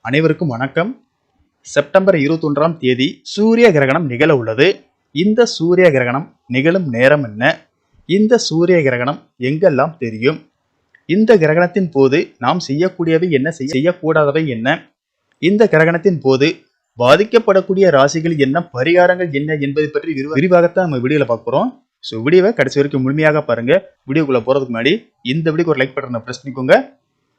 அனைவருக்கும் வணக்கம். செப்டம்பர் 21ஆம் தேதி சூரிய கிரகணம் நிகழ உள்ளது. இந்த சூரிய கிரகணம் நிகழும் நேரம் என்ன? இந்த சூரிய கிரகணம் எங்கெல்லாம் தெரியும்? இந்த கிரகணத்தின் போது நாம் செய்யக்கூடியவை என்ன, செய்யக்கூடாதவை என்ன? இந்த கிரகணத்தின் போது பாதிக்கப்படக்கூடிய ராசிகள் என்ன, பரிகாரங்கள் என்ன என்பதை பற்றி விரிவாகத்தான் நம்ம வீடியோல பார்க்கிறோம். ஸோ வீடியோவை கடைசி வரைக்கும் முழுமையாக பாருங்க. வீடியோக்குள்ள போறதுக்கு முன்னாடி இந்த வீடியோக்கு ஒரு லைக் பட்டனை பிரஸ் பண்ணிக்கோங்க.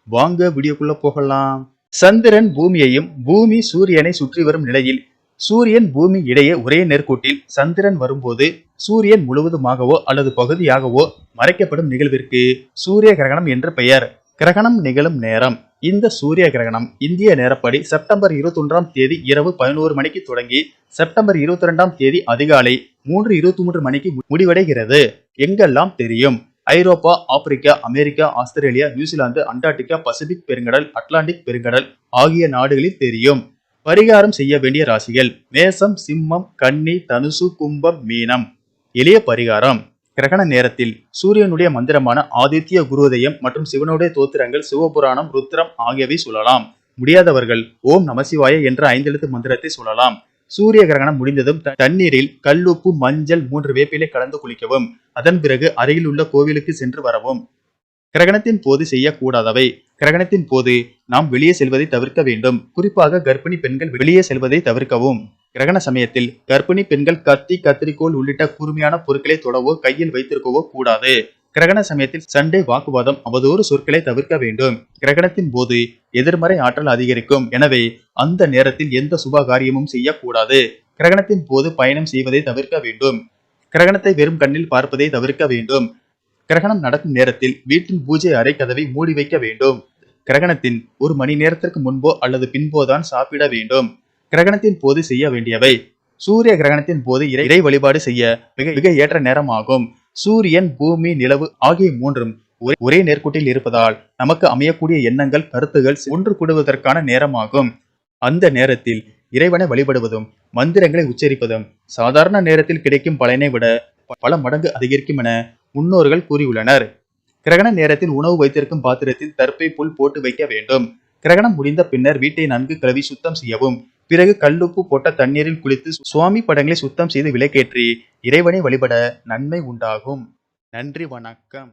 வாங்க வீடியோக்குள்ள போகலாம். சந்திரன் பூமியையும் பூமி சூரியனை சுற்றி வரும் நிலையில் சூரியன் பூமி இடையே ஒரே நேர்கோட்டில் சந்திரன் வரும்போது சூரியன் முழுவதுமாகவோ அல்லது பகுதியாகவோ மறைக்கப்படும் நிகழ்விற்கு சூரிய கிரகணம் என்று பெயர். கிரகணம் நிகழும் நேரம். இந்த சூரிய கிரகணம் இந்திய நேரப்படி செப்டம்பர் 21ஆம் தேதி இரவு 11 மணிக்கு தொடங்கி செப்டம்பர் 22ஆம் தேதி அதிகாலை 3:23 மணிக்கு முடிவடைகிறது. எங்கெல்லாம் தெரியும்? Europe, Africa, America, Australia, New Zealand, Antarctica, Pacific பெருங்கடல், அட்லாண்டிக் பெருங்கடல் ஆகிய நாடுகளில் தெரியும். பரிகாரம் செய்ய வேண்டிய ராசிகள்: மேசம், சிம்மம், கன்னி, தனுசு, கும்பம், மீனம். எளிய பரிகாரம்: கிரகண நேரத்தில் சூரியனுடைய மந்திரமான ஆதித்ய குருதயம் மற்றும் சிவனுடைய தோத்திரங்கள், சிவபுராணம், ருத்ரம் ஆகியவை சொல்லலாம். முடியாதவர்கள் ஓம் நமசிவாய என்ற 5 எழுத்து மந்திரத்தை சொல்லலாம். சூரிய கிரகணம் முடிந்ததும் தண்ணீரில் கல்லுப்பு, மஞ்சள், 3 வேப்பிலை கலந்து குளிக்கவும். அதன் பிறகு அருகில் உள்ள கோவிலுக்கு சென்று வரவும். கிரகணத்தின் போது செய்யக்கூடாதவை: கிரகணத்தின் போது நாம் வெளியே செல்வதை தவிர்க்க வேண்டும். குறிப்பாக கர்ப்பிணி பெண்கள் வெளியே செல்வதை தவிர்க்கவும். கிரகண சமயத்தில் கர்ப்பிணி பெண்கள் கத்தி, கத்திரிக்கோள் உள்ளிட்ட கூர்மையான பொருட்களை தொடவோ கையில் வைத்திருக்கவோ கூடாது. கிரகண சமயத்தில் சண்டை, வாக்குவாதம், அவதூறு சொற்களை தவிர்க்க வேண்டும். கிரகணத்தின் போது எதிர்மறை ஆற்றல் அதிகரிக்கும். எனவே அந்த நேரத்தில் எந்த சுப காரியமும் செய்யக்கூடாது. கிரகணத்தின் போது பயணம் செய்வதை தவிர்க்க வேண்டும். கிரகணத்தை வெறும் கண்ணில் பார்ப்பதை தவிர்க்க வேண்டும். கிரகணம் நடக்கும் நேரத்தில் வீட்டின் பூஜை அறை கதவை மூடி வைக்க வேண்டும். கிரகணத்தின் 1 மணி நேரத்திற்கு முன்போ அல்லது பின்போதான் சாப்பிட வேண்டும். கிரகணத்தின் போது செய்ய வேண்டியவை: சூரிய கிரகணத்தின் போது இறை வழிபாடு செய்ய மிக ஏற்ற நேரமாகும். சூரியன், பூமி, நிலவு ஆகிய 3ம் ஒரே நேர்கோட்டில் இருப்பதால் நமக்கு அமையக்கூடிய எண்ணங்கள், கருத்துகள் ஒன்று கூடுவதற்கான நேரமாகும். அந்த நேரத்தில் இறைவனை வழிபடுவதும் மந்திரங்களை உச்சரிப்பதும் சாதாரண நேரத்தில் கிடைக்கும் பலனை விட பல மடங்கு அதிகரிக்கும் என முன்னோர்கள் கூறியுள்ளனர். கிரகண நேரத்தில் உணவு வைத்திருக்கும் பாத்திரத்தில் தர்ப்பை புல் போட்டு வைக்க வேண்டும். கிரகணம் முடிந்த பின்னர் வீட்டை நன்கு கழுவி சுத்தம் செய்யவும். பிறகு கல்லுப்பு போட்ட தண்ணீரில் குளித்து சுவாமி படங்களை சுத்தம் செய்து விளக்கேற்றி இறைவனை வழிபட நன்மை உண்டாகும். நன்றி, வணக்கம்.